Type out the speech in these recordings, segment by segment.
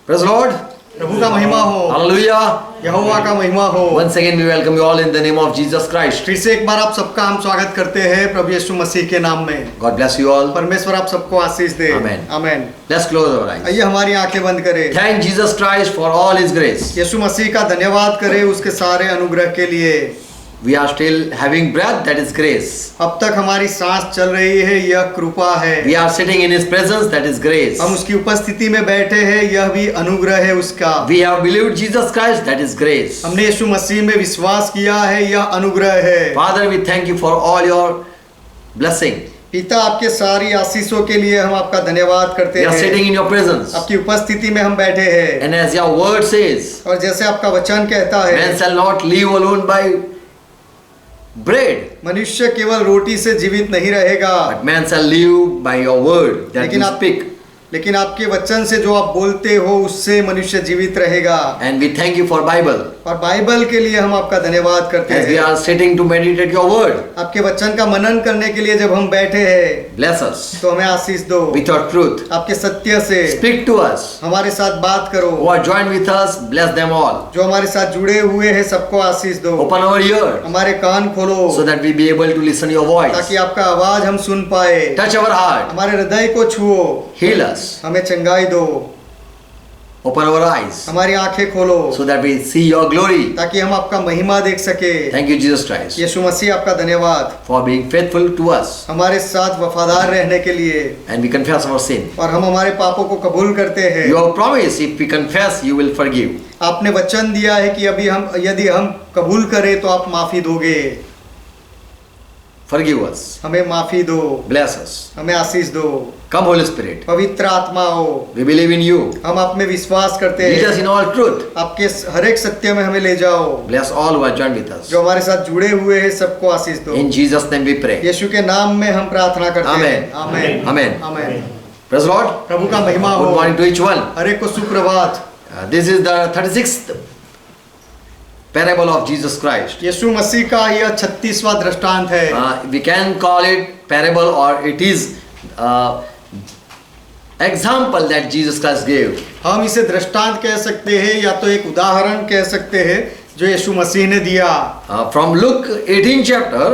Praise the Lord. प्रभु का महिमा हो, Hallelujah. यहोवा का महिमा हो। Once again we welcome you all in the name of Jesus Christ. फिर से एक बार आप सबका हम स्वागत करते हैं प्रभु यीशु मसीह के नाम में। God bless you all. परमेश्वर आप सबको आशीष दे। Amen. Amen. Let's close our eyes. आइए हमारी आंखें बंद करें। Thank Jesus Christ for all His grace. यीशु मसीह का धन्यवाद करें उसके सारे अनुग्रह के लिए। We are still having breath, that is grace. अब तक हमारी सांस चल रही है, यह कृपा है। We are sitting in His presence, that is grace. हम उसकी उपस्थिति में बैठे हैं, यह भी अनुग्रह है उसका। We have believed Jesus Christ, that is grace. हमने यीशु मसीह में विश्वास किया है, यह अनुग्रह है। Father, we thank you for all your blessing. पिता आपके सारी आशीषों के लिए हम आपका धन्यवाद करते We are हैं। sitting in your presence. आपकी उपस्थिति में हम बैठे हैं। And as your word says, और जैसे आपका वचन कहता है, man shall not live alone by bread, मनुष्य केवल रोटी से जीवित नहीं रहेगा, but man shall live by your word that लेकिन you आप speak. लेकिन आपके वचन से जो आप बोलते हो उससे मनुष्य जीवित रहेगा। And we thank you for Bible. और बाइबल के लिए हम आपका धन्यवाद करते As we हैं। are sitting to meditate your word, आपके वचन का मनन करने के लिए जब हम बैठे हैं bless us तो हमें आशीष दो। with your truth. आपके सत्य से Speak to us. हमारे साथ बात करो। Who are joined with us, bless them all. जो हमारे साथ जुड़े हुए हैं सबको आशीष दो। Open our ear हमारे कान खोलो so that we be able to listen your voice. ताकि आपका आवाज हम सुन पाए। Touch our heart. हमारे हृदय को छुओ, Heal us. हमें चंगाई दो। Open our eyes हमारी आंखें खोलो so that we see your glory. ताकि हम आपका महिमा देख सके। Thank you, Jesus Christ, यीशु मसीह आपका धन्यवाद for being faithful to us. हमारे साथ वफादार रहने के लिए। And we confess our sin. और हम हमारे पापों को कबूल करते हैं। You have promised if we confess, you will forgive. आपने वचन दिया है कि यदि हम कबूल करें तो आप माफी दोगे। Forgive us. हमें माफी दो, Bless us. हमें आशीष दो। Come, Holy Spirit. पवित्र आत्मा हो, We believe in you. हम आप में विश्वास करते Lead us हैं। in all truth. आपके हर एक सत्य में हमें ले जाओ। Bless all who are joined with us. जो हमारे साथ जुड़े हुए हैं सबको आशीष दो। In Jesus' name we pray. यीशु के नाम में हम प्रार्थना करते हैं। Amen. Amen. Amen. Amen. Praise the Lord. प्रभु का महिमा हो। Good morning to each one. हर एक को सुप्रभात। This is the 36th parable of Jesus Christ. यीशु मसीह का यह 36वां दृष्टांत है। We can call it parable, or it is example that Jesus Christ gave. हम इसे दृष्टांत कह सकते हैं या तो एक उदाहरण कह सकते हैं जो यीशु मसीह ने दिया। From Luke 18 chapter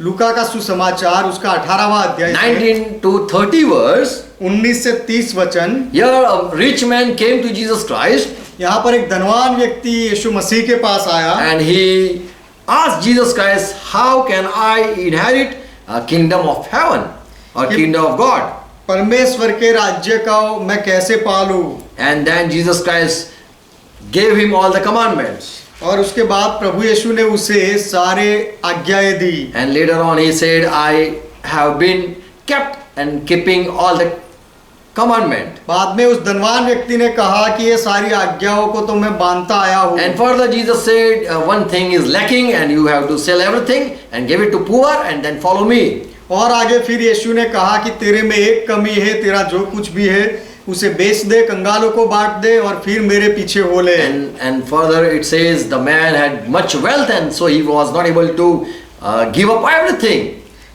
लूका का सुसमाचार उसका 18वां अध्याय 19 to 30 verse, 19 से 30 वचन। here a rich man came to Jesus Christ यहाँ पर एक धनवान व्यक्ति यीशु मसीह के पास आया and he asked Jesus Christ, how can I inherit a kingdom of heaven or kingdom of God? परमेश्वर के राज्य का मैं कैसे पालूं? And then Jesus Christ gave him all the commandments. और उसके बाद प्रभु यीशु ने उसे सारे आज्ञाएं दी। And later on he said, I have been kept and keeping all the commandment. बाद में उस धनवान व्यक्ति ने कहा कि ये सारी आज्ञाओं को तो मैं बांधता आया हूँ। And further Jesus said, one thing is lacking and you have to sell everything and give it to poor and then follow me. और आगे फिर यीशु ने कहा कि तेरे में एक कमी है, तेरा जो कुछ भी है उसे बेच दे, कंगालों को बांट दे और फिर मेरे पीछे हो ले। And further it says the man had much wealth and so he was not able to give up everything.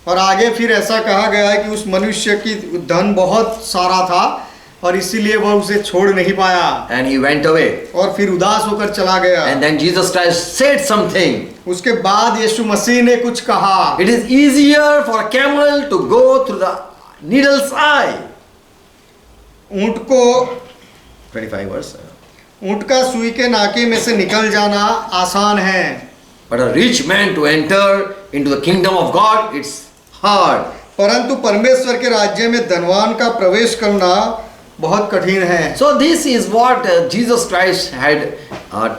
और आगे फिर ऐसा कहा गया है कि उस मनुष्य की धन बहुत सारा था और इसीलिए वह उसे छोड़ नहीं पाया। And he went away. और फिर उदास होकर चला गया। And then Jesus Christ said something. उसके बाद यीशु मसीह ने कुछ कहा। It is easier for a camel to go through the needle's eye. ऊंट को 25 verse. ऊंट का सुई के नाके में से निकल जाना आसान है, But a rich man to enter into the kingdom of God, it's hard. परंतु परमेश्वर के राज्य में धनवान का प्रवेश करना बहुत कठिन है। So this is what Jesus Christ had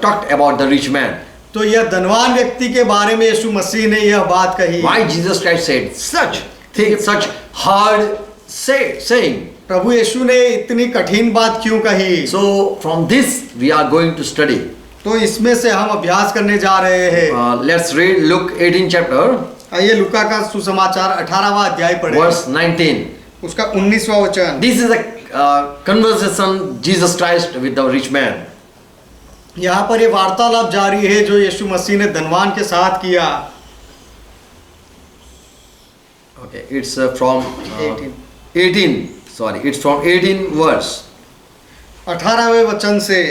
talked about the rich man. तो यह धनवान व्यक्ति के बारे में यीशु मसीह ने यह बात कही। Why Jesus Christ said such hard saying? प्रभु यीशु ने इतनी कठिन बात क्यों कही? So from this we are going to study. तो इसमें से हम अभ्यास करने जा रहे हैं। Let's read Luke 18 chapter. आइए लूका का सुसमाचार 18वां अध्याय पढ़ें। Verse 19. उसका 19वां वचन। This is a conversation Jesus Christ with the rich man. यहाँ पर ये वार्तालाप जारी है जो यीशु मसीह ने धनवान के साथ किया। Okay, it's from 18. Sorry, it's from 18 verse. 18वें वचन से,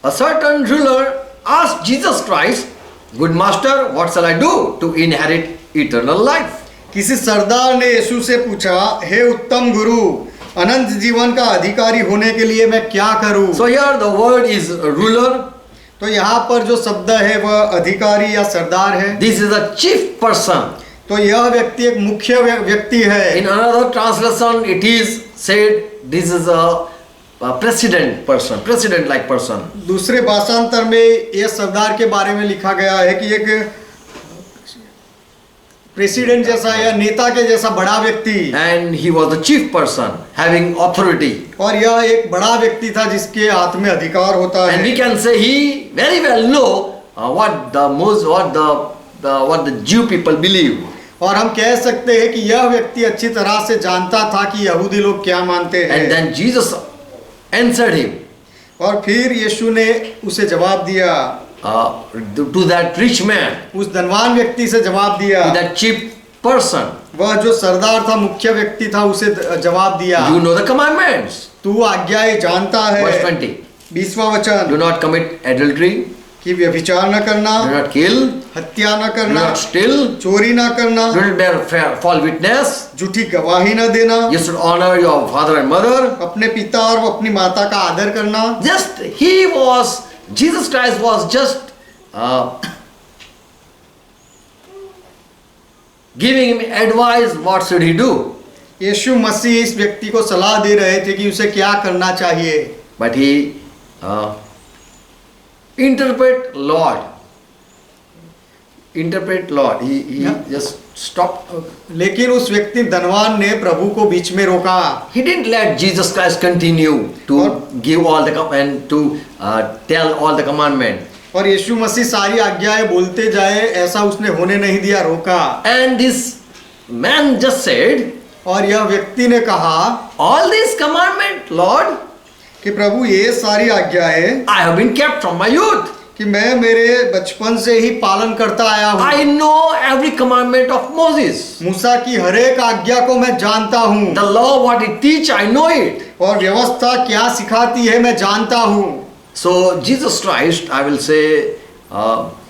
A certain ruler asked Jesus Christ, "Good master, what shall I do to inherit eternal life?" किसी सरदार ने यीशु से पूछा, हे उत्तम गुरु, अनंत जीवन का अधिकारी होने के लिए मैं क्या करूं? So here the word is ruler. तो यहाँ पर जो शब्द है वह अधिकारी या सरदार है। This is a chief person. तो यह व्यक्ति एक मुख्य व्यक्ति है। In another translation, it is said this is a president person, president-like person. दूसरे भाषांतर में यह सरदार के बारे में लिखा गया है कि एक प्रेसिडेंट जैसा या नेता के जैसा बड़ा व्यक्ति, And he was the chief person having authority. और यह एक बड़ा व्यक्ति था जिसके हाथ में अधिकार होता And है। we can say he very well know what the Jew people believe. और हम कह सकते हैं कि यह व्यक्ति अच्छी तरह से जानता था कि यहूदी लोग क्या मानते And हैं। then Jesus answered him और फिर यीशु ने उसे जवाब दिया, to that rich man, उस धनवान व्यक्ति से जवाब दिया, to that chief person. वह जो सरदार था, मुख्य व्यक्ति था, उसे जवाब दिया, You know the commandments. तू आज्ञाएं जानता Verse है। 20. 20वां वचन, Do not commit adultery. कि व्यभिचार न करना, Do not kill. हत्या न Do करना, not steal. चोरी न करना, Do not bear false witness. झूठी गवाही न देना, You should honor your father and mother. अपने पिता और अपनी माता का आदर करना। Jesus Christ was just giving him advice what should he do. यीशु मसीह इस व्यक्ति को सलाह दे रहे थे कि उसे क्या करना चाहिए। But he interpret Lord. He Yeah. just stopped. लेकिन उस व्यक्ति धनवान ने प्रभु को बीच में रोका। He didn't let Jesus Christ continue to give all the and to tell all the commandment. और यीशु मसीह सारी आज्ञाएं बोलते जाए, ऐसा उसने होने नहीं दिया, रोका। And this man just said, और यह व्यक्ति ने कहा, all these commandment, Lord, कि प्रभु ये सारी आज्ञाएं I have been kept from my youth. कि मैं मेरे बचपन से ही पालन करता आया हूँ। I know every commandment of Moses. मूसा की हर एक आज्ञा को मैं जानता हूँ, The law, what it teach, I know it. और व्यवस्था क्या सिखाती है मैं जानता हूँ। So Jesus Christ, I will say,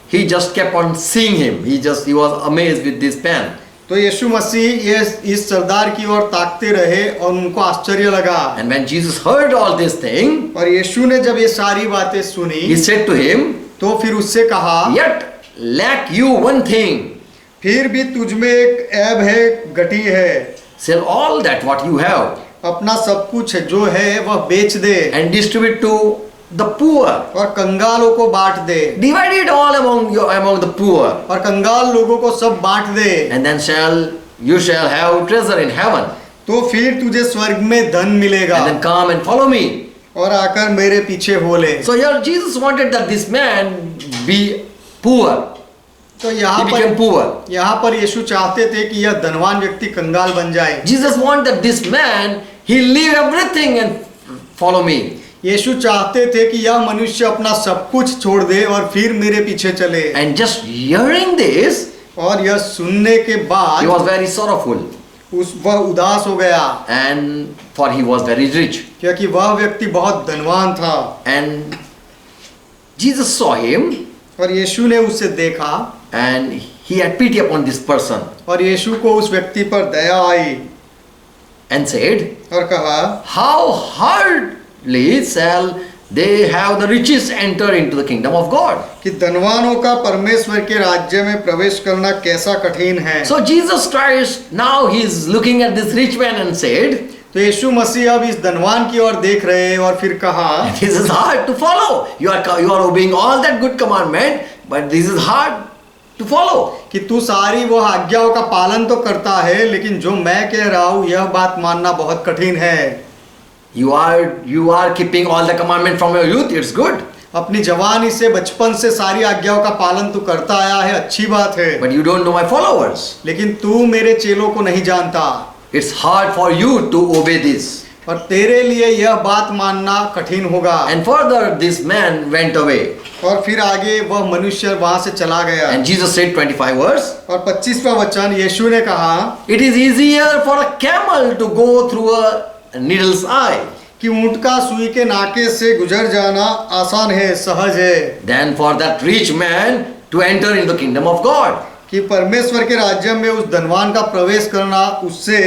he just kept on seeing him. He was amazed with this man. तो यीशु मसीह ये इस सरदार की ओर ताकते रहे और उनको आश्चर्य लगा। And when Jesus heard all this thing, और यीशु ने जब ये सारी बातें सुनी, he said to him, तो फिर उससे कहा, yet lack you one thing. फिर भी तुझ में एक ऐब है, घटी है। Sell all that what you have अपना सब कुछ जो है वह बेच दे and distribute to the poor. और कंगालों को बांट दे, Divide it all among the poor. और कंगाल लोगों को सब बांट दे, And then you shall have treasure in heaven. तो फिर तुझे स्वर्ग में धन मिलेगा। And then come and follow me. और आकर मेरे पीछे हो ले। So here Jesus wanted that this man be poor. तो He became poor. यहाँ पर यीशु चाहते थे कि यह धनवान व्यक्ति कंगाल बन जाए। Jesus wanted that this man, he leave everything and follow me. यीशु चाहते थे कि यह मनुष्य अपना सब कुछ छोड़ दे और फिर मेरे पीछे चले। And just hearing this, और यह सुनने के he बाद was very sorrowful. वह उदास हो गया, And for he was very rich. क्योंकि वह व्यक्ति बहुत धनवान था। And Jesus saw him और यीशु ने उसे देखा and he had pity upon this person और यीशु को उस व्यक्ति पर दया आई and said, और कहा, how hardly shall they have the riches enter into the kingdom of God. कि धनवानों का परमेश्वर के राज्य में प्रवेश करना कैसा कठिन है। So Jesus Christ, now he is looking at this rich man and said, तो यीशु मसीह अब इस धनवान की ओर देख रहे हैं और फिर कहा, this is hard to follow. You are obeying all that good commandment, but this is hard to follow. कि तू सारी वो आज्ञाओं का पालन तो करता है, लेकिन जो मैं कह रहा हूँ यह बात मानना बहुत कठिन है। You are keeping all the commandment from your youth. It's good. अपनी जवानी से, बचपन से सारी आज्ञाओं का पालन तू करता आया है, अच्छी बात है, But you don't know my followers. लेकिन तू मेरे चेलों को नहीं जानता It's hard for you to obey this. और तेरे लिए यह बात मानना कठिन होगा। And further, this man went away. और फिर आगे वह मनुष्य वहां से चला गया। And Jesus said, 25 verse, और 25वां वचन, यीशु ने कहा, it is easier for a camel to go through needle's eye कि ऊंट का सुई के नाके से गुजर जाना आसान है, सहज है, than for that rich man to enter into the kingdom of God. कि परमेश्वर के राज्य में उस धनवान का प्रवेश करना उससे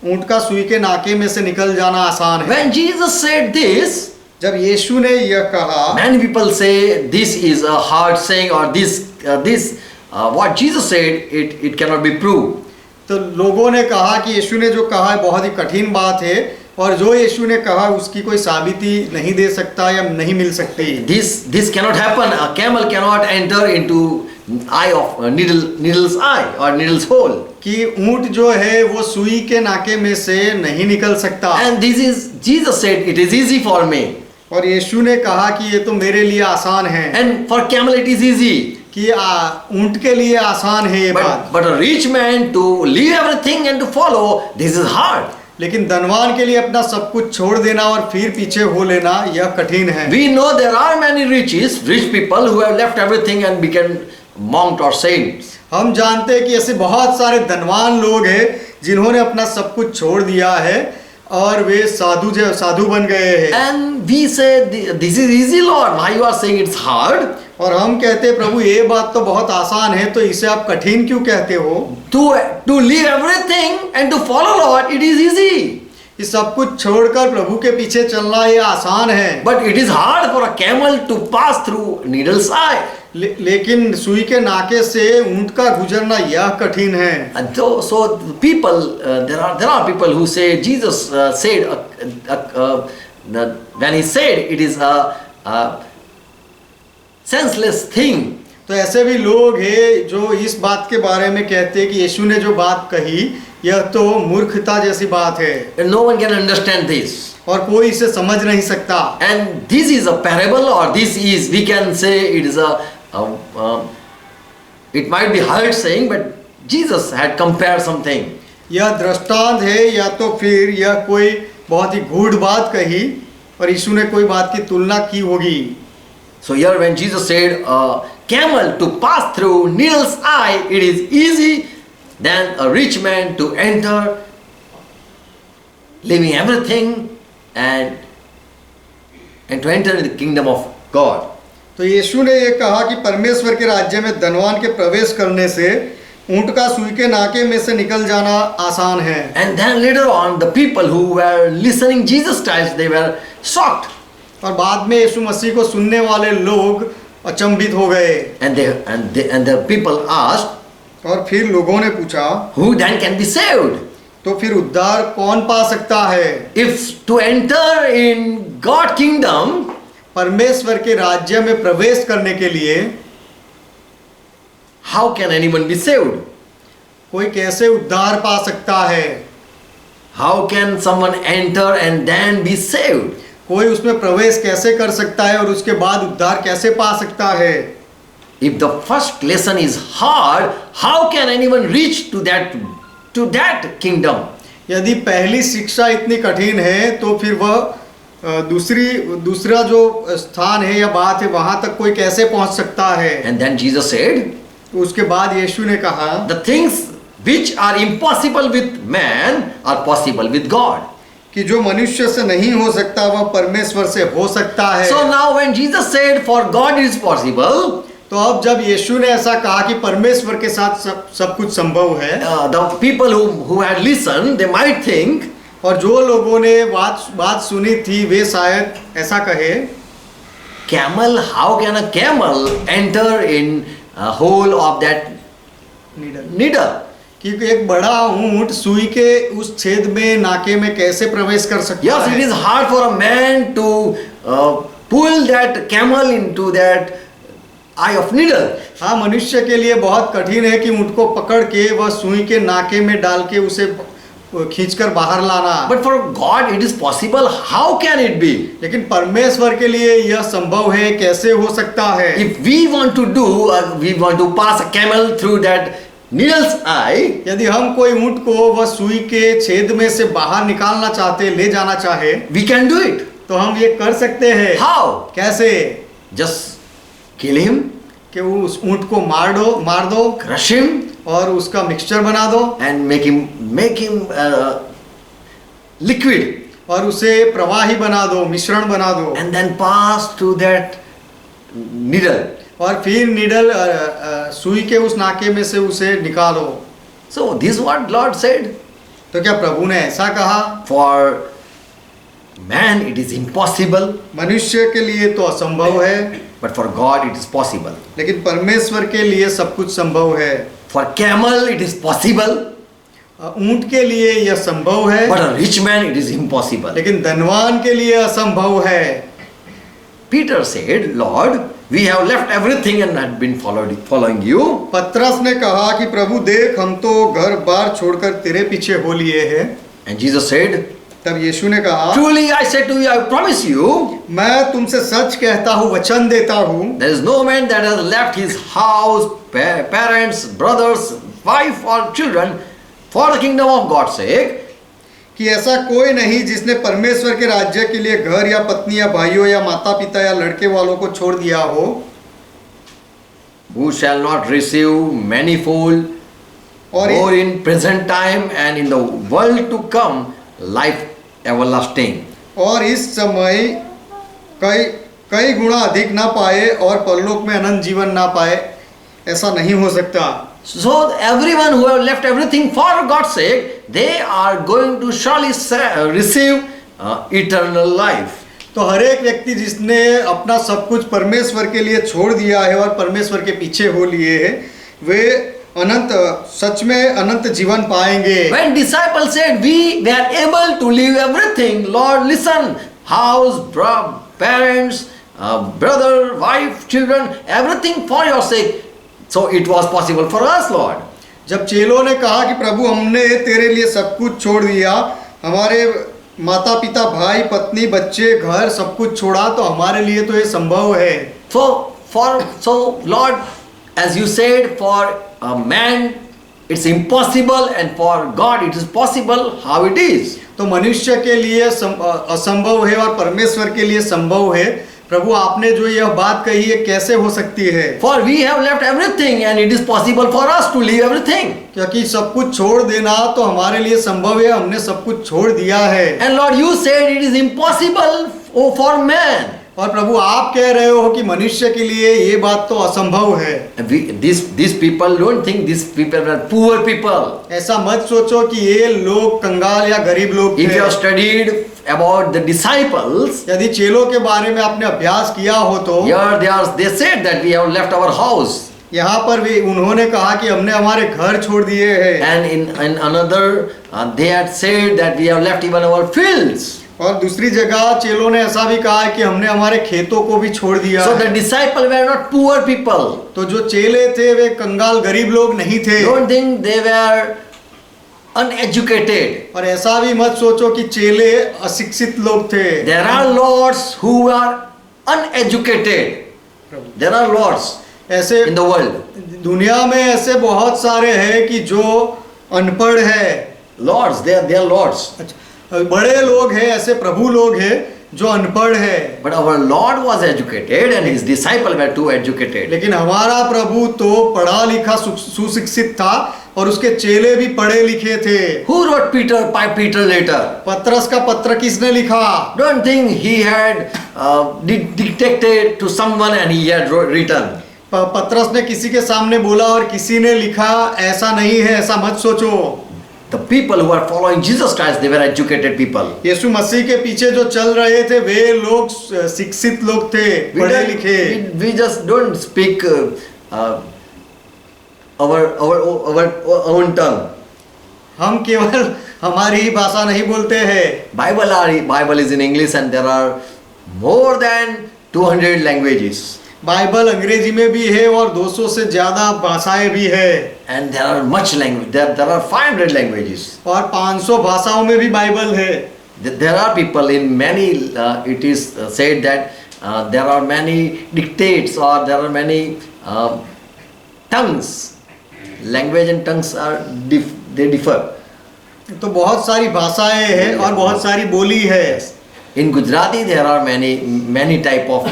ऊंट का सुई के नाके में से निकल जाना आसान है। When Jesus said this, जब यीशु ने यह कहा, many people say this is a hard saying, or this what Jesus said, it cannot be proved. तो लोगों ने कहा कि यीशु ने जो कहा है बहुत ही कठिन बात है, और जो यीशु ने कहा उसकी कोई साबिती नहीं दे सकता या नहीं मिल सकती। This cannot happen. A camel cannot enter into eye of needle's eye or needle's hole. कि ऊंट जो है वो सुई के नाके में से नहीं निकल सकता। And this is Jesus said, it is easy for me. और यीशु ने कहा कि ये तो मेरे लिए आसान है। And for camel it is easy. कि ऊंट के लिए आसान है ये बात, But a rich man to leave everything and to follow, this is hard. लेकिन धनवान के लिए अपना सब कुछ छोड़ देना और फिर पीछे हो लेना यह कठिन है। We know there are many rich people who have left everything and become monks or saints. हम जानते हैं कि ऐसे बहुत सारे धनवान लोग हैं जिन्होंने अपना सब कुछ छोड़ दिया है और वे साधु बन गए हैं। And we say, this is easy, Lord. Why you are saying it's hard? और हम कहते हैं प्रभु ये बात तो बहुत आसान है, तो इसे आप कठिन क्यों कहते हो? To leave everything and to follow Lord, it is easy. ये सब कुछ छोड़कर प्रभु के पीछे चलना ये आसान है। But it is hard for a camel to pass through needle's eye. लेकिन सुई के नाके से ऊंट का गुजरना यह कठिन है। And so people, there are people who say Jesus said when he said it is a senseless thing. तो ऐसे भी लोग हैं जो इस बात के बारे में कहते हैं कि यीशु ने जो बात कही यह तो मूर्खता जैसी बात है। And no one can understand this. और कोई इसे समझ नहीं सकता। And this is a parable, or this is, we can say it is it might be hard saying, but Jesus had compared something. यह दृष्टांत है या तो फिर यह कोई बहुत ही गूढ़ बात कही और यीशु ने कोई बात की तुलना की होगी। So here when Jesus said camel to pass through needle's eye, it is easy than a rich man to enter, leaving everything and to enter the kingdom of God. तो यीशु ने ये कहा कि परमेश्वर के राज्य में धनवान के प्रवेश करने से ऊंट का सुई के नाके में से निकल जाना आसान है। And then later on, the people who were listening Jesus Christ, they were shocked. और बाद में यीशु मसीह को सुनने वाले लोग अचंभित हो गए। And the people asked, और फिर लोगों ने पूछा, who then can be saved? तो फिर उद्धार कौन पा सकता है? If to enter in God kingdom, परमेश्वर के राज्य में प्रवेश करने के लिए how can anyone be saved? कोई कैसे उद्धार पा सकता है? How can someone enter and then be saved? कोई उसमें प्रवेश कैसे कर सकता है और उसके बाद उद्धार कैसे पा सकता है? If the first lesson is hard, how can anyone reach to that kingdom? यदि पहली शिक्षा इतनी कठिन है तो फिर वह दूसरा जो स्थान है या बात है वहां तक कोई कैसे पहुंच सकता है? And then Jesus said, उसके बाद यीशु ने कहा, the things which are impossible with man are possible with God. कि जो मनुष्य से नहीं हो सकता वह परमेश्वर से हो सकता है। So now when Jesus said for God it is possible, तो अब जब यीशु ने ऐसा कहा कि परमेश्वर के साथ सब कुछ संभव है, the people who had listened, they might think, और जो लोगों ने बात सुनी थी वे शायद ऐसा कहे, camel, how can a camel enter in a hole of that needle? कि एक बड़ा ऊंट सुई के उस छेद में नाके में कैसे प्रवेश कर सकता Yes, है? it is hard for a man to pull that camel into that eye of needle. हाँ, मनुष्य के लिए बहुत कठिन है कि ऊंट को पकड़ के वह सुई के नाके में डाल के उसे खींचकर बाहर लाना। But for God it is possible. How can it be? लेकिन परमेश्वर के लिए यह संभव है, कैसे हो सकता है? If we want to pass a camel through that needle's eye, यदि हम कोई ऊंट को वह सुई के छेद में से बाहर निकालना चाहते, ले जाना चाहे, we can do it. तो हम ये कर सकते हैं। How? कैसे? Just kill him, कि उस ऊंट को मार दो crush him, और उसका मिक्सचर बना दो and make him liquid. और उसे प्रवाही बना दो, मिश्रण बना दो, and then pass through that needle. और फिर नीडल सुई के उस नाके में से उसे निकालो। So this is what Lord said. तो क्या प्रभु ने ऐसा कहा? For man it is impossible, मनुष्य के लिए तो असंभव है, but for God it is possible. लेकिन परमेश्वर के लिए सब कुछ संभव है। For camel it is possible, ऊंट के लिए यह संभव है, but a rich man it is impossible. लेकिन धनवान के लिए असंभव है। Peter said, Lord, we have left everything and had been following you. पतरस ने कहा कि प्रभु देख, हम तो घर बार छोड़कर तेरे पीछे हो लिए हैं। And Jesus said, तब यीशु ने कहा, truly I say to you, I promise you, मैं तुमसे सच कहता हूँ, वचन देता हूँ, there is no man that has left his house, parents, brothers, wife or children for the kingdom of God's sake, कि ऐसा कोई नहीं जिसने परमेश्वर के राज्य के लिए घर या पत्नी या भाइयों या माता पिता या लड़के वालों को छोड़ दिया हो, who shall not receive manifold और or in present time and in the world to come life everlasting. और इस समय कई कई गुना अधिक ना पाए और परलोक में अनंत जीवन ना पाए, ऐसा नहीं हो सकता। So everyone who have left everything for God's sake, they are going to surely receive eternal life. तो हर एक व्यक्ति जिसने अपना सब कुछ परमेश्वर के लिए छोड़ दिया है और परमेश्वर के पीछे हो लिए है, वे अनंत, सच में अनंत जीवन पाएंगे। When disciples said, we were able to leave everything, Lord, listen, house, parents, brother, wife, children, everything for your sake. So it was possible for us, Lord. जब चेलों ने कहा कि प्रभु हमने तेरे लिए सब कुछ छोड़ दिया, हमारे माता पिता, भाई, पत्नी, बच्चे, घर सब कुछ छोड़ा, तो हमारे लिए तो ये संभव है। So Lord, as you said, for a man it's impossible and for God it is possible. How it is? तो मनुष्य के लिए असंभव है और परमेश्वर के लिए संभव है। प्रभु आपने जो यह बात कही है कैसे हो सकती है? For we have left everything and it is possible for us to leave everything. क्योंकि सब कुछ छोड़ देना तो हमारे लिए संभव है, हमने सब कुछ छोड़ दिया है। And Lord, you said it is impossible for man. और प्रभु आप कह रहे हो कि मनुष्य के लिए ये बात तो असंभव है। These people don't think these people are poor people. ऐसा मत सोचो कि ये लोग कंगाल या गरीब लोग If थे। you have studied about the disciples, यदि चेलों के बारे में आपने अभ्यास किया हो तो here they said that we have left our house. यहाँ पर भी उन्होंने कहा कि हमने हमारे घर छोड़ दिए हैं। And in another they had said that we have left even our fields. और दूसरी जगह चेलों ने ऐसा भी कहा है कि हमने हमारे खेतों को भी छोड़ दिया So है। the disciples were not poor people. तो जो चेले थे वे कंगाल गरीब लोग नहीं थे। Don't think they were uneducated. और ऐसा भी मत सोचो कि चेले अशिक्षित लोग थे। There are lords who are uneducated. There are lords ऐसे in the world. दुनिया में ऐसे बहुत सारे हैं कि जो अनपढ़ है। Lords, they are lords. बड़े लोग हैं, ऐसे प्रभु लोग हैं जो अनपढ़ है। But our Lord was educated and his disciples were too educated. लेकिन हमारा प्रभु तो पढ़ा लिखा सुशिक्षित था और उसके चेले भी पढ़े लिखे थे। Who wrote Peter letter? पत्रस का पत्र किसने लिखा? Don't think he had dictated to someone and he had written. पत्रस ने किसी के सामने बोला और किसी ने लिखा, ऐसा नहीं है, ऐसा मत सोचो। The people who are following Jesus Christ, they were educated people. यीशु मसीह के पीछे जो चल रहे थे वे लोग शिक्षित लोग थे, पढ़े लिखे। We just don't speak our own tongue. हम केवल हमारी ही भाषा नहीं बोलते हैं। Bible is in English and there are more than 200 languages. Bible अंग्रेजी में भी है और 200 से ज्यादा भाषाएं भी है। And there are much language. There are 500 languages. और 500 भाषाओं में भी बाइबल है। There are people in many. It is said that there are many dictates or there are many tongues. Language and tongues are they differ. तो बहुत सारी भाषाएं हैं और बहुत सारी बोली है। In Gujarati there are many type of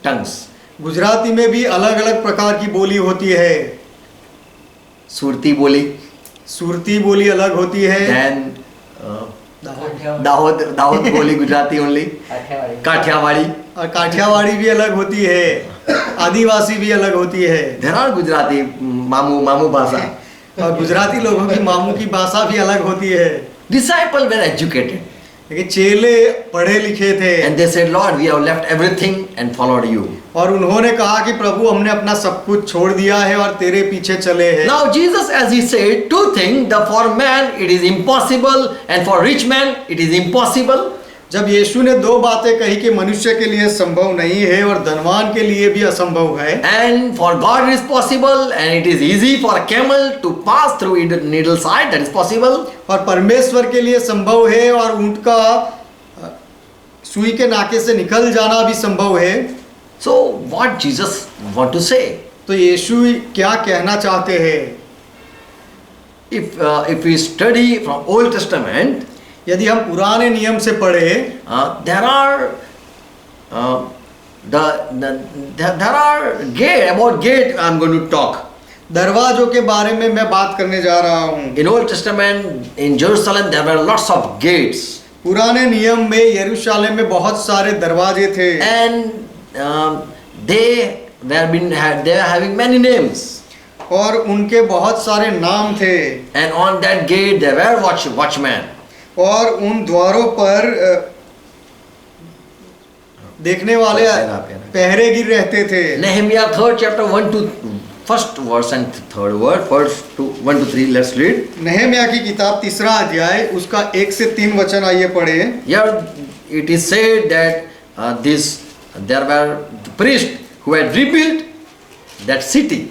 tongues. Gujarati में भी अलग अलग प्रकार की बोली होती है। सुरती बोली, सुरती बोली अलग होती है। then दाहोद दाहोद बोली गुजराती ओनली, काठियावाड़ी. और काठियावाड़ी भी अलग होती है, आदिवासी भी अलग होती है, There are Gujarati मामू भाषा. और गुजराती लोगों की मामू की भाषा भी अलग होती है. Disciples were educated लेकिन चेले पढ़े लिखे थे, and they said, Lord, we have left everything and followed you. और उन्होंने कहा कि प्रभु हमने अपना सब कुछ छोड़ दिया है और तेरे पीछे चले हैं. Now Jesus, as he said, two things: the for man it is impossible, and for rich man it is impossible. जब यीशु ने दो बातें कही कि मनुष्य के लिए संभव नहीं है और धनवान के लिए भी असंभव है, And for God it is possible, and it is easy for a camel to pass through needle side. That is possible. और परमेश्वर के लिए संभव है और ऊंट का सुई के नाके से निकल जाना भी संभव है. So what Jesus want to say? तो यीशु क्या कहना चाहते हैं? If we study from Old Testament, यदि हम पुराने नियम से पढ़े, there are there are gate. About gate I am going to talk. दरवाजों के बारे में मैं बात करने जा रहा हूँ. In Old Testament, in Jerusalem, there were lots of gates, पुराने नियम में यरूशलेम में बहुत सारे दरवाजे थे and they were having many names. और उनके बहुत सारे नाम थे. And on that gate there were watchmen. और उन द्वारों पर देखने वाले पहरेगिर रहते थे. Nehemiah 3rd chapter 1 to first verse and third verse, first to 1 to 3. Let's read. नहम्याह की किताब 3रा अध्याय उसका 1 से 3 वचन आइए पढ़े. Here it is said that there were priests who had rebuilt that city.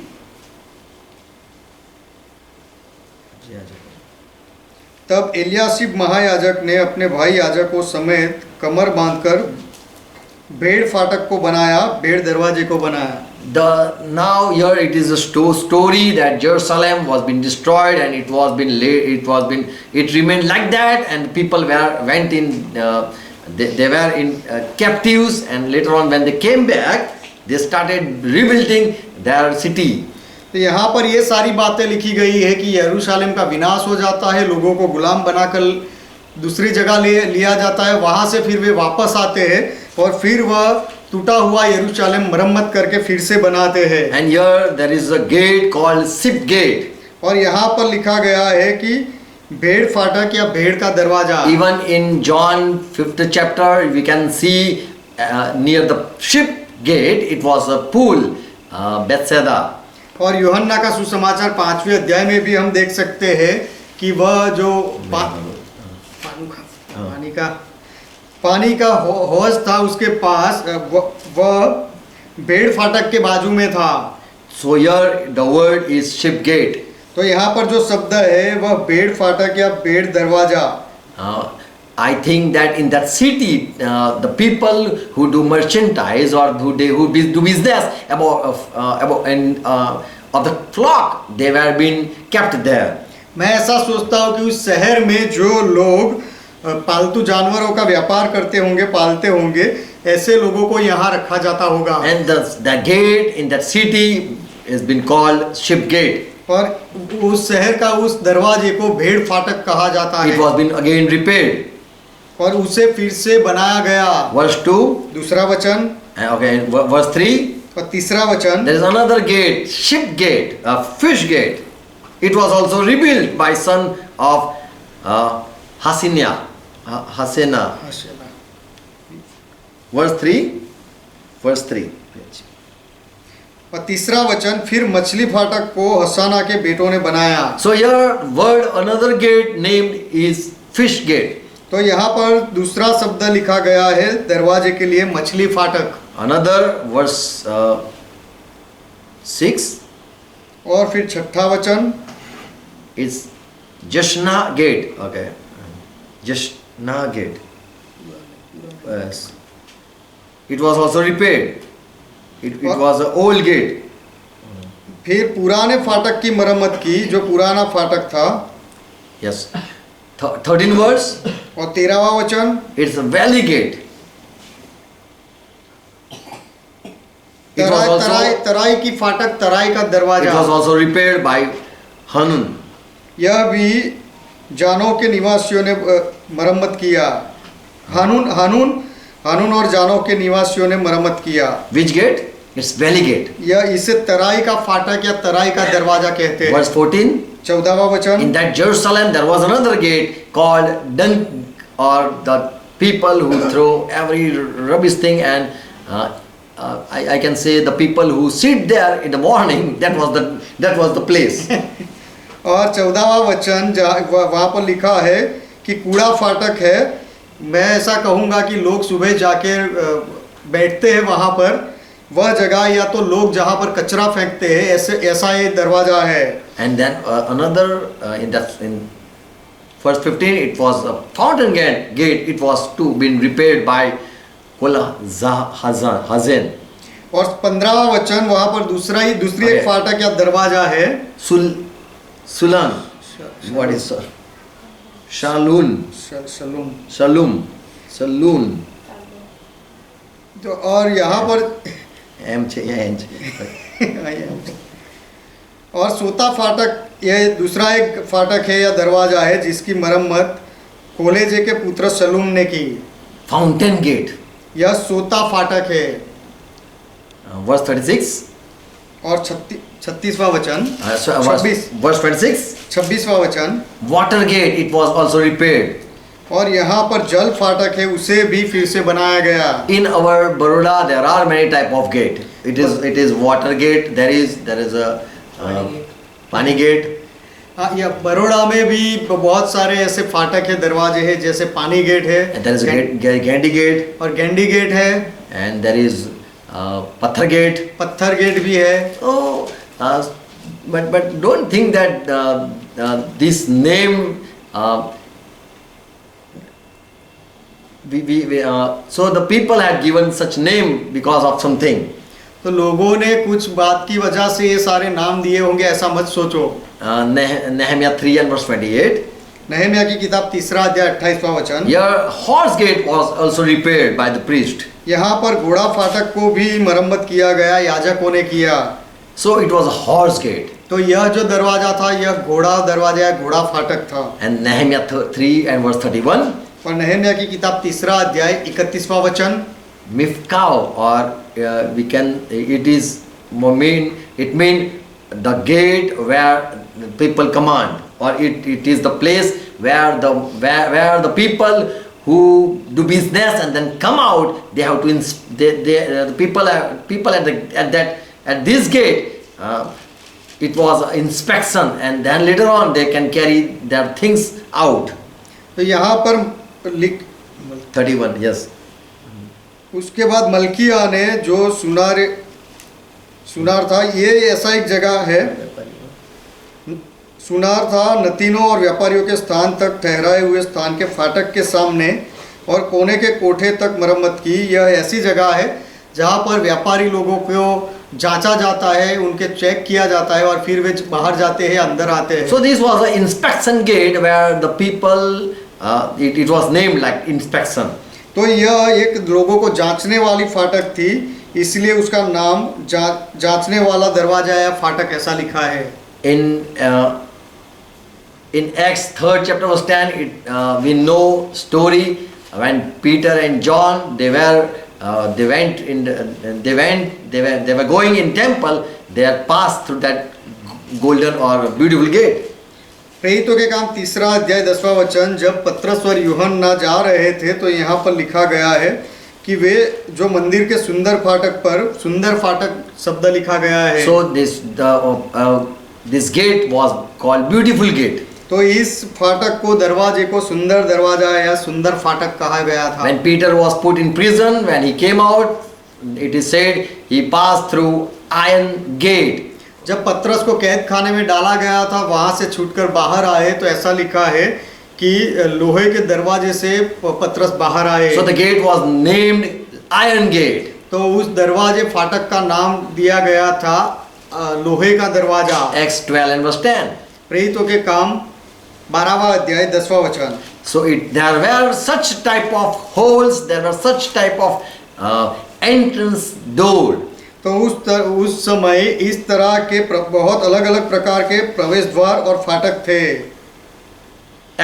तब एलियासिब महायाजक ने अपने भाई याजकों समेत कमर बांधकर भेड़ फाटक को बनाया, भेड़ दरवाजे को बनाया. Now here it is a story that Jerusalem was been destroyed and it remained like that, and people went in they were in captives, and later on when they came back they started rebuilding their city. तो यहाँ पर ये सारी बातें लिखी गई है कि यरूशलेम का विनाश हो जाता है, लोगों को गुलाम बनाकर दूसरी जगह लिया जाता है, वहाँ से फिर वे वापस आते हैं और फिर वह टूटा हुआ यरूशलेम मरम्मत करके फिर से बनाते हैं. And here there is a gate called Sheep Gate. और यहाँ पर लिखा गया है कि भेड़ फाटक या भेड़ का दरवाजा. Even in John 5th chapter we can see near the Sheep Gate it was a pool, Bethsaida. और यूहन्ना का सुसमाचार 5वें अध्याय में भी हम देख सकते हैं कि वह जो पानी का हौज था उसके पास वह भेड़ फाटक के बाजू में था. So here the word is Sheep Gate. तो यहाँ पर जो शब्द है वह भेड़ फाटक या भेड़ दरवाजा. I think that in that city, the people who do merchandise or who do business of the flock, they were being kept there. मैं ऐसा सोचता हूँ कि उस शहर में जो लोग पालतू जानवरों का व्यापार करते होंगे, पालते होंगे, ऐसे लोगों को यहाँ रखा जाता होगा. And the gate in that city has been called Sheep Gate. और उस शहर का उस दरवाजे को भेड़ फाटक कहा जाता है. It was been again repaired. और उसे फिर से बनाया गया. Verse 2. दूसरा वचन. Okay, verse 3. और तीसरा वचन. There is another gate, Sheep Gate, a fish gate. It was also rebuilt by son of Hasena. Verse 3. Verse 3. और तीसरा वचन, फिर मछली फाटक को हसाना के बेटों ने बनाया. So here word another gate named is fish gate. तो यहाँ पर दूसरा शब्द लिखा गया है दरवाजे के लिए मछली फाटक. Another verse 6. और फिर छठा वचन is Jashna gate. Okay, Jashna gate. Yes. It was also repaired. It was an old gate. फिर पुराने फाटक की मरम्मत की, जो पुराना फाटक था. Yes. 13 verse. और 13वां वचन. It's a valley gate. तराई की फाटक, तराई का दरवाजा. It was also repaired by Hanun. यह भी जानों के निवासियों ने मरम्मत किया। हानून हानून हानून और जानों के निवासियों ने मरम्मत किया। Which gate? It's valley gate. यह इसे तराई का फाटक या तराई का दरवाजा कहते हैं। Verse 14. 14वां वचन। In that Jerusalem there was another gate called dung, or the people who throw every rubbish thing, and I can say the people who sit there in the morning. That was the place. और 14वां वचन वहाँ पर लिखा है कि कूड़ा फाटक है। मैं ऐसा कहूँगा कि लोग सुबह जाके बैठते हैं वहाँ पर, वह जगह, या तो लोग जहाँ पर कचरा फेंकते हैं, ऐसा ये दरवाजा है। And then another in verse 15, it was a fountain gate. It was to been repaired by Hazen. और 15वां वचन वहाँ पर दूसरी एक फाटक या दरवाजा है। Sulan. What is sir? Shalun. Shalun. तो और यहाँ पर और सोता फाटक, यह दूसरा एक फाटक है या दरवाजा है जिसकी मरम्मत कोलेजे के पुत्र शलूम ने की। Fountain gate. यह सोता फाटक है। Verse 36. और 36वां वचन। Verse 26. 26वां वचन। Water gate, it was also repaired. और यहाँ पर जल फाटक है, उसे भी फिर से बनाया गया। In our Baroda there are many type of gate. It is water gate. There is a pani gate. हाँ, यह बड़ौदा में भी बहुत सारे ऐसे फाटक है, दरवाजे हैं, जैसे पानी गेट है। And there is a Gandhi gate. और गैंडी गेट है। And there is Pathar gate. पत्थर गेट भी है। Oh, but don't think that this name. So the people had given such name because of something. तो लोगों ने कुछ बात की वजह से ये सारे नाम दिए होंगे, ऐसा मत सोचो। Nehemiah 3 and verse 28. नहम्याह की किताब 3 अध्याय 28वां वचन। Your horse gate was also repaired by the priest. यहाँ पर घोड़ा फाटक को भी मरम्मत किया गया, याजकों ने किया। So it was a horse gate. तो यह जो दरवाजा था, यह घोड़ा दरवाजा या घोड़ा फाटक था। And Nehemiah 3 and verse 31. और नहम्याह की किताब 3 अध्याय 31वां वचन। Mifkau, or we can, it mean the gate where the people command, or it is the place where the people who do business and then come out, they have to the people at this gate, it was inspection, and then later on they can carry their things out. तो यहाँ पर लिख 31, yes. उसके बाद Malkiya ने जो सुनार था, ये ऐसा एक जगह है, सुनार था, नतीनों और व्यापारियों के स्थान तक ठहराए हुए स्थान के फाटक के सामने और कोने के कोठे तक मरम्मत की। यह ऐसी जगह है जहाँ पर व्यापारी लोगों को जांचा जाता है, उनके चेक किया जाता है और फिर वे बाहर जाते हैं, अंदर आते हैं। So this was an inspection gate where the people, it was named like inspection. तो यह एक लोगों को जांचने वाली फाटक थी, इसलिए उसका नाम जांचने वाला दरवाजा या फाटक ऐसा लिखा है। In Acts 3rd chapter verse 10, we know story when Peter and John they were going in temple, they had passed through that golden or beautiful gate. प्रेरितों के काम 3 अध्याय 10वां वचन। जब पतरस और यूहन्ना जा रहे थे तो यहाँ पर लिखा गया है कि वे जो मंदिर के सुंदर फाटक पर, सुंदर फाटक शब्द लिखा गया है। So this gate was called beautiful gate. तो इस फाटक को, दरवाजे को सुंदर दरवाजा या सुंदर फाटक कहा गया था। When Peter was put in prison, when he came out, it is said he passed through iron gate. जब पतरस को कैद खाने में डाला गया था, वहां से छूटकर बाहर आए, तो ऐसा लिखा है कि लोहे के दरवाजे से पतरस बाहर आए। So the gate was named iron gate. तो उस दरवाजे फाटक का नाम दिया गया था लोहे का दरवाजा। Acts 12 and verse 10. प्रेरितों के काम 12वां अध्याय 10वां वचन। So there were such type of holes, there were such type of entrance door. तो उस समय इस तरह के बहुत अलग अलग प्रकार के प्रवेश द्वार और फाटक थे।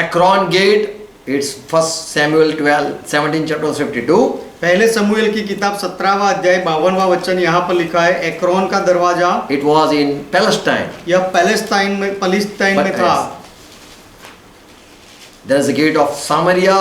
Akron gate, It's 1 Samuel 12, 17 chapter 52. पहले समूएल की किताब 17वां अध्याय 52वां वचन यहाँ पर लिखा है, एक्रोन का दरवाजा। It was in Palestine. यह पैलेस्टाइन में था। There is a gate of Samaria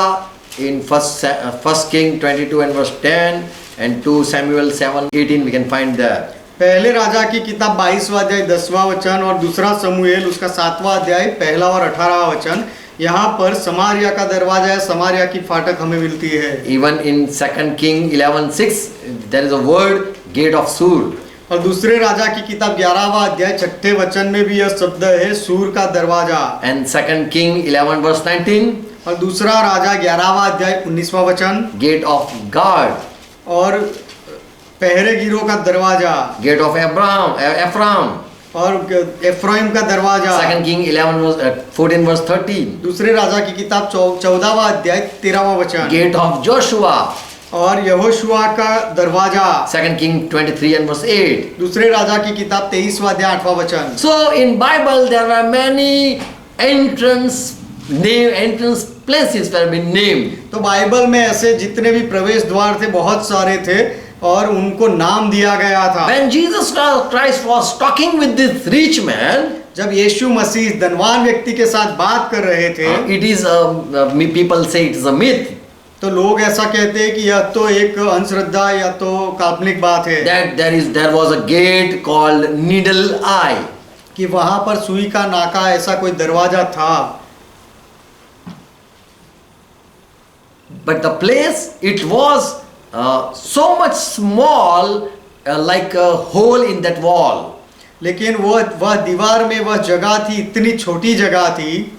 in First King 22 and verse 10 and 2 Samuel 7:18 we can find there. पहले राजा की किताब 22वां अध्याय 10वां वचन और दूसरा समूएल उसका 7वां अध्याय 1 और 18वां वचन, यहाँ पर समारिया का दरवाजा है, समारिया की फाटक हमें मिलती है। Even in 2 King 11:6 there is a word gate of Sur. और दूसरे राजा की किताब 11वां अध्याय 6 वचन में भी यह शब्द है, सूर का दरवाजा। And 2 King 11 verse 19 और दूसरा राजा 11वां अध्याय 19वां वचन, gate of God. और पहरेगिरों का दरवाजा, Gate of Ephraim. और एफ्राइम का दरवाजा। 2 King 14 verse 13. दूसरे राजा की किताब 14वां अध्याय 13वां वचन, Gate of Joshua. और यहोशुआ का दरवाजा। 2 King 23 and verse 8. दूसरे राजा की किताब 23वां अध्याय 8वां वचन। So in Bible there are many entrance places that have been named. तो बाइबल में ऐसे जितने भी प्रवेश द्वार थे बहुत सारे थे और उनको नाम दिया गया था। When Jesus Christ was talking with this rich man, जब यीशु मसीह इस धनवान व्यक्ति के साथ बात कर रहे थे, it is people say it is a myth तो लोग ऐसा कहते हैं कि यह तो एक अंधश्रद्धा या तो काल्पनिक बात है, that there was a gate called Needle Eye. कि वहां पर सुई का नाका ऐसा कोई दरवाजा था। But the place it was so much small, like a hole in that wall. लेकिन वह दीवार में वह जगह थी, इतनी छोटी जगह थी,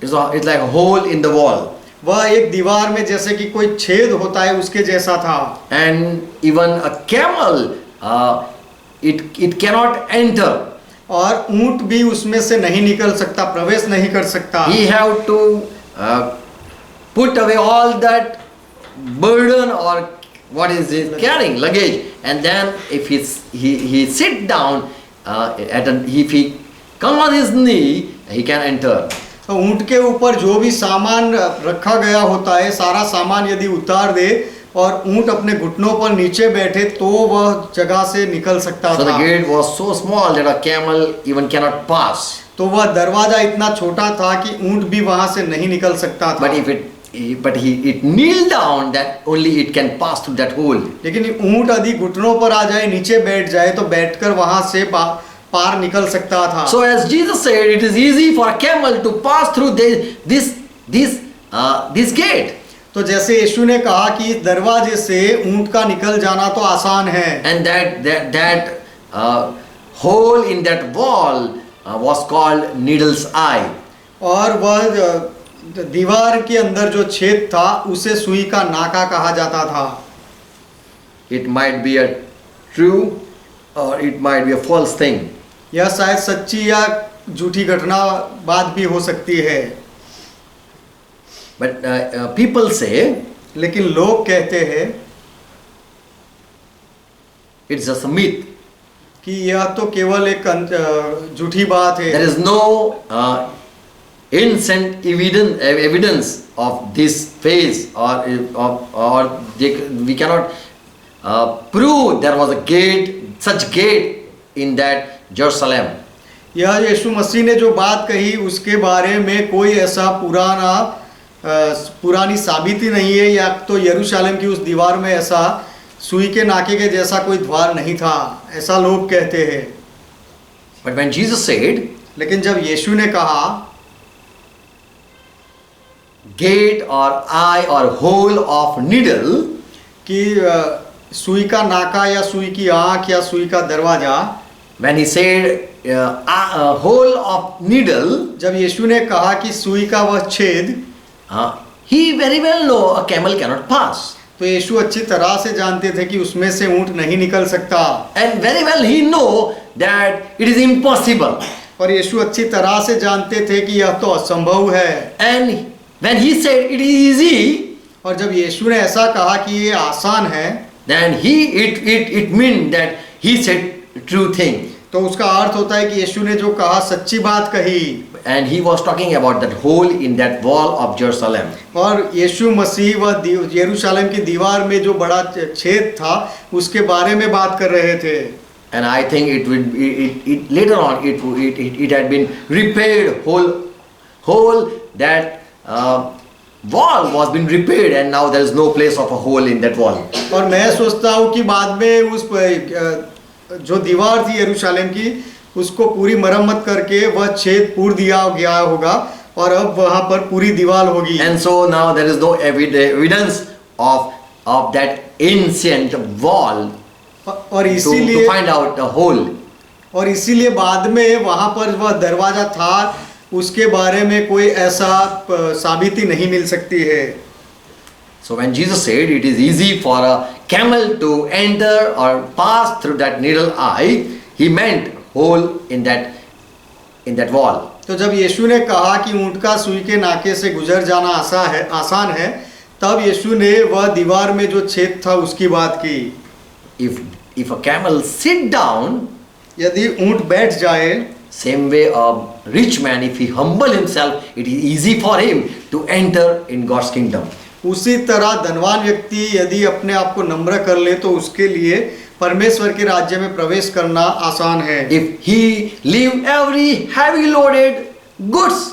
It's like a hole in the wall. वह एक दीवार में जैसे कि कोई छेद होता है उसके जैसा था। And even a camel, it cannot enter. और ऊंट भी उसमें से नहीं निकल सकता, प्रवेश नहीं कर सकता। He have to put away all that burden or what is he carrying, luggage, and then if he sit down, if he come on his knee, he can enter. तो ऊंट के ऊपर जो भी सामान रखा गया होता है, सारा सामान यदि उतार दे और ऊंट अपने घुटनों पर नीचे बैठे तो वह जगह से निकल सकता So the था। gate was so small that a camel even cannot pass. तो वह दरवाजा इतना छोटा था कि ऊंट भी वहां से नहीं निकल सकता था। But it kneel down, that only it can pass through that hole. लेकिन ऊंट यदि घुटनों पर आ जाए, नीचे बैठ जाए तो बैठकर वहां से पार निकल सकता था। So as Jesus said, it is easy for a camel to pass through this gate. तो जैसे यीशु ने कहा कि इस दरवाजे से ऊंट का निकल जाना तो आसान है। And that hole in that wall was called Needle's Eye. और वह दीवार के अंदर जो छेद था उसे सुई का नाका कहा जाता था। It might be a true or it might be a false thing. यह शायद सच्ची या झूठी घटना बात भी हो सकती है। But people say लेकिन लोग कहते हैं it's just a myth. कि यह तो केवल एक झूठी बात है। There is no instant evidence of this phase, or we cannot prove there was a gate, such gate in that Jerusalem. यह यीशु मसीह ने जो बात कही उसके बारे में कोई ऐसा पुरानी साबिती नहीं है, या तो यरूशलेम की उस दीवार में ऐसा सुई के नाके के जैसा कोई द्वार नहीं था, ऐसा लोग कहते हैं। But when Jesus said, लेकिन जब यीशु ने कहा gate or eye or hole of needle, कि सुई का नाका या सुई की आंख या सुई का दरवाजा, when he said hole of needle, जब यीशु ने कहा कि सुई का वह छेद, he very well know a camel cannot pass. तो यीशु अच्छी तरह से जानते थे कि उसमें से ऊंट नहीं निकल सकता। And very well he know that it is impossible. और यीशु अच्छी तरह से जानते थे कि यह तो असंभव है। And when he said it is easy, और जब यीशु ने ऐसा कहा कि ये आसान है, then it mean that he said true thing. तो उसका अर्थ होता है कि यीशु ने जो कहा सच्ची बात कही। and he was talking about that hole in that wall of Jerusalem. और यीशु मसीह व यरूशलेम की दीवार में जो बड़ा छेद था उसके बारे में बात कर रहे थे। And I think it later on it had been repaired, whole that wall was been repaired, and now there is no place of a hole in that wall. और मैं सोचता हूँ कि बाद में उस जो दीवार थी यरूशलेम की उसको पूरी मरम्मत करके वह छेद पूर दिया गया होगा और अब वहाँ पर पूरी दीवार होगी। And so now there is no evidence of that ancient wall और to इसीलिए find out the hole. और इसीलिए बाद में वहाँ पर वह दरवाजा था उसके बारे में कोई ऐसा साबिती नहीं मिल सकती है। So when Jesus said it is easy for a camel to enter or pass through that needle eye, he meant hole in that wall. तो जब यीशु ने कहा कि ऊंट का सुई के नाके से गुजर जाना आसान है, तब यीशु ने वह दीवार में जो छेद था उसकी बात की। If a camel sit down, यदि ऊंट बैठ जाए, same way a rich man, if he humble himself, it is easy for him to enter in God's kingdom. उसी तरह धनवान व्यक्ति यदि अपने आप को नम्र कर ले तो उसके लिए परमेश्वर के राज्य में प्रवेश करना आसान है। If he leave every heavy loaded goods,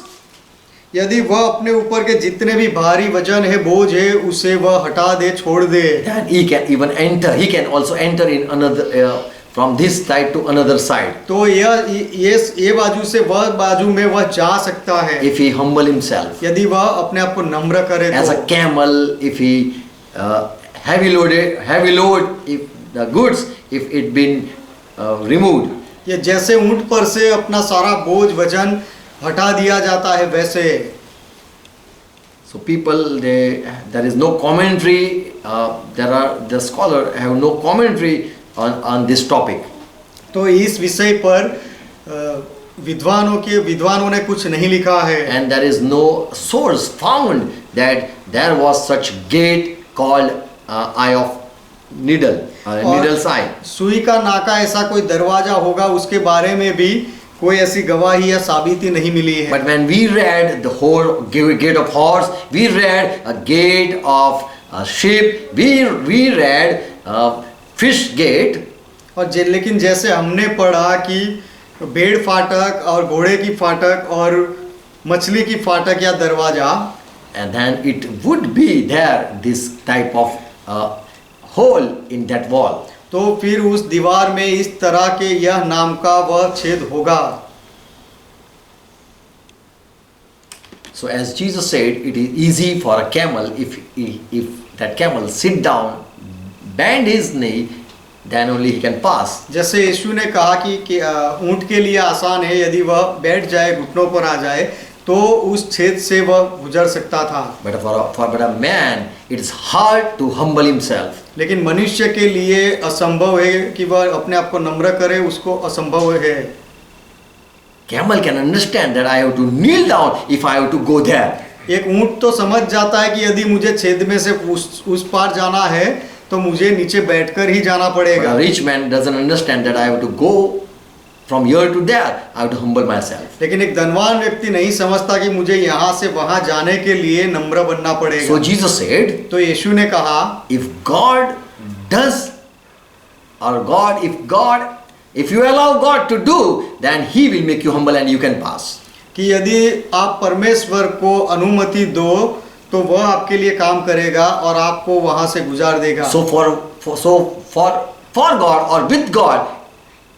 यदि वह अपने ऊपर के जितने भी भारी वजन है, बोझ है, उसे वह हटा दे, छोड़ दे, then he can even enter. He can also enter in another from this side to another side. तो ये बाजू से वह बाजू में वह जा सकता है If he humble himself, यदि वह अपने आप को नम्र करे as तो। a camel, if he heavy load, if the goods, if it been removed. ये जैसे ऊंट पर से अपना सारा बोझ वजन हटा दिया जाता है वैसे। So people, there is no commentary. The scholar have no commentary on this topic. तो इस विषय पर विद्वानों ने कुछ नहीं लिखा है। And there is no source found that there was such gate called eye of needle, needle's eye. सुई का नाका ऐसा कोई दरवाजा होगा उसके बारे में भी कोई ऐसी गवाही या साबिती नहीं मिली है। But when we read the whole gate of horse, we read a gate of sheep, we read fish gate. और लेकिन जैसे हमने पढ़ा कि भेड़ फाटक और घोड़े की फाटक और मछली की फाटक या दरवाजा, And then it would be there this type of hole in that wall. तो फिर उस दीवार में इस तरह के यह नाम का वह छेद होगा। So as Jesus said, it is easy for a camel, if that camel sit down, bend his knee, then only he can pass. जैसे यीशु ने कहा कि ऊंट के लिए आसान है, यदि वह बैठ जाए, घुटनों पर आ जाए, तो उस छेद से वह गुजर सकता था। But for a man, it is hard to humble himself. लेकिन मनुष्य के लिए असंभव है कि वह अपने आप को नम्र करे, उसको असंभव है। Camel can understand that I have to kneel down if I have to go there. एक ऊंट तो समझ जाता है कि यदि मुझे छेद में से उस पार जाना है तो मुझे नीचे बैठकर ही जाना But पड़ेगा। a rich man doesn't understand that I have to go from here to there. I have to humble myself. लेकिन एक धनवान व्यक्ति नहीं समझता कि मुझे यहाँ से वहाँ जाने के लिए नम्र बनना पड़ेगा। So Jesus said, तो यीशु ने कहा, if God does, or if you allow God to do, then He will make you humble and you can pass. कि यदि आप परमेश्वर को अनुमति दो तो वह आपके लिए काम करेगा और आपको वहाँ से गुजार देगा। So for God or with God,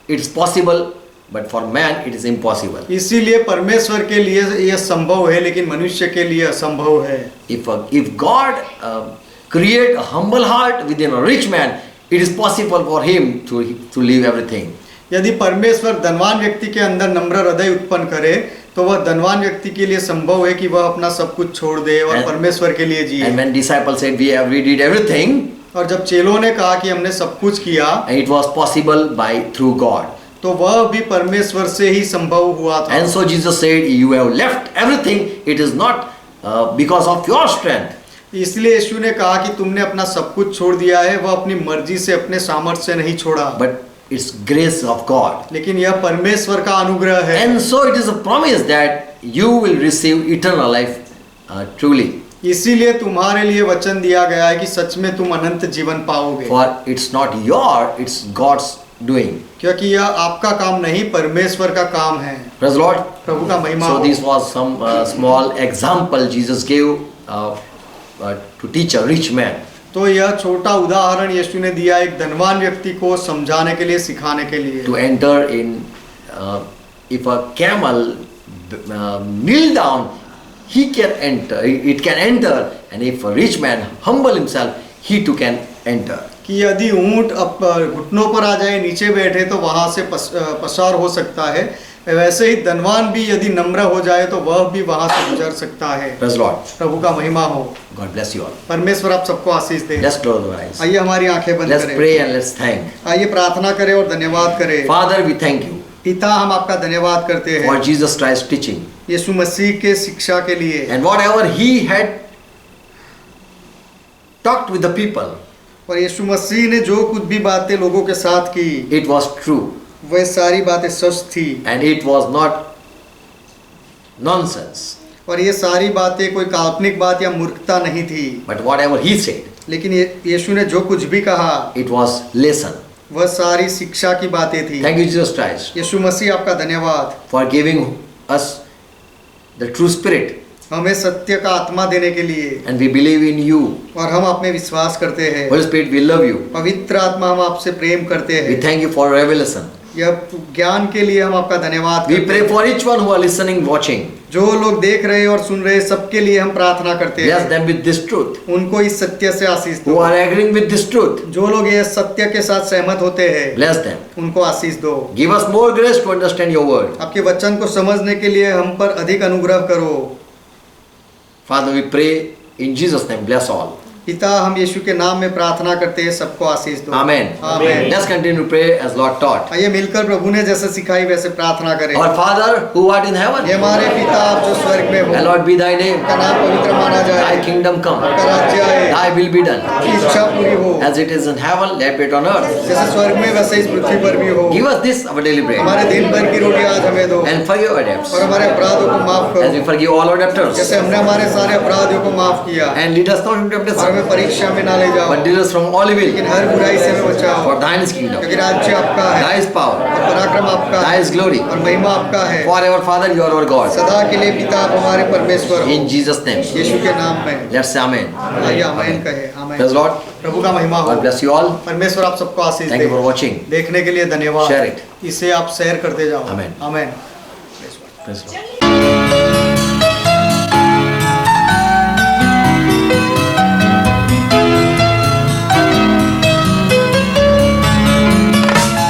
it's possible, but for man it is impossible. इसीलिए परमेश्वर के लिए यह संभव है लेकिन मनुष्य के लिए असंभव है। If God create a humble heart within a rich man, it is possible for him to leave everything. यदि परमेश्वर धनवान व्यक्ति के अंदर नम्र हृदय उत्पन्न करे तो वह धनवान व्यक्ति के लिए संभव है कि वह अपना सब कुछ छोड़ दे और परमेश्वर के लिए जिए। And when disciples said we did everything, और जब चेलों ने कहा कि हमने सब कुछ किया, and it was possible through God. तो वह भी परमेश्वर से ही संभव हुआ था। And so Jesus said, you have left everything. It is not because of your strength. इसलिए यीशु ने कहा कि तुमने अपना सब कुछ छोड़ दिया है, वह अपनी मर्जी से अपने सामर्थ्य से नहीं छोड़ा, But it's grace of God. लेकिन यह परमेश्वर का अनुग्रह है। And so it is a promise that you will receive eternal life truly. इसीलिए तुम्हारे लिए वचन दिया गया है कि सच में तुम अनंत जीवन पाओगे, For it's not your, it's God's doing. क्योंकि यह आपका काम नहीं, परमेश्वर का काम है। Praise the Lord. प्रभु का महिमा So हो। this was some small example Jesus gave to teach a rich man. तो यह छोटा उदाहरण यीशु ने दिया एक धनवान व्यक्ति को समझाने के लिए, सिखाने के लिए। To enter in, if a camel kneel down, he can enter, it can enter, and if a rich man humble himself, he too can enter. कि यदि ऊंट घुटनों पर आ जाए, नीचे बैठे, तो वहां से पसार हो सकता है, वैसे ही धनवान भी यदि नम्र हो जाए तो वह भी वहां से गुजर सकता है। Praise the Lord. प्रभु का महिमा हो। God bless you all. परमेश्वर आप सबको आशीष दे। Let's close our eyes. आइए हमारी आंखें बंद Let's करें। pray and let's thank. आइए प्रार्थना करें और धन्यवाद करें। Father, we thank you पिता, हम आपका धन्यवाद करते for हैं Jesus Christ's teaching. यीशु मसीह के शिक्षा के लिए, And whatever he had talked with the people, और यीशु मसीह ने जो कुछ भी बातें लोगों के साथ की, it was true. वह सारी बातें सच थी, And it was not nonsense. और ये सारी बातें कोई काल्पनिक बात या मूर्खता नहीं थी। But whatever he said, लेकिन यीशु ने जो कुछ भी कहा, it was lesson. वह सारी शिक्षा की बातें थी। Thank you, Jesus Christ, यीशु मसीह आपका धन्यवाद for giving us the true spirit. हमें सत्य का आत्मा देने के लिए, And we believe in you. और हम आप में विश्वास करते हैं। Holy Spirit, we love you. पवित्र आत्मा, हम आपसे प्रेम करते We हैं। thank you for revelation. यह ज्ञान के लिए हम आपका धन्यवाद We करते pray हैं। for each one who are listening, watching. जो लोग देख रहे और सुन रहे, सबके लिए हम प्रार्थना करते Bless हैं। them with this truth. उनको इस सत्य से आशीष Who दो। are agreeing with this truth, जो लोग ये सत्य के साथ सहमत होते हैं, bless them. उनको आशीष दो। Give us more grace to understand your word. आपके वचन को समझने के लिए हम पर अधिक अनुग्रह करो। Father, we pray in Jesus' name, bless all. पिता, हम यीशु के नाम में प्रार्थना करते हैं, सबको आशीष दो। Amen. आमीन। Let's continue to pray as Lord taught. आइए मिलकर प्रभु ने जैसे सिखाई वैसे प्रार्थना करें। Our Father who art in heaven, ये हमारे पिता, आप जो स्वर्ग में हो, hallowed be thy name. का नाम पवित्र माना Thy जाए, kingdom come. आपका राज्य आए, Thy will be done. आपकी इच्छा पूरी हो, As it is in heaven, let it on earth. जैसे स्वर्ग में वैसे इस पृथ्वी पर भी हो। Give us this our daily bread. हमारे दिन भर की रोटी आज हमें दो, And forgive our debts, और हमारे अपराधों को माफ as we करो, forgive all our debtors. जैसे हमने हमारे सारे अपराधियों को माफ किया। And lead us not into और temptation, हमें परीक्षा में ना ले जाओ, but deliver us from all evil. लेकिन हर बुराई से हमें बचाओ, For thine is kingdom, क्योंकि राज्य आपका है, thy is power, और पराक्रम आपका thy है, is glory. और महिमा आपका है। Forever, Father, you are our God. सदा के लिए पिता, आप हमारे परमेश्वर हो। In Jesus' name. यीशु के नाम में Let's say Amen. आइए आमीन कहे। आमीन। Praise the Lord. प्रभु का महिमा हो। God bless you all. परमेश्वर आप सबको आशीष Thank you for they. watching. देखने के लिए धन्यवाद। Share it. इसे आप शेयर करते जाओ। आमीन। आमीन। Praise the Lord.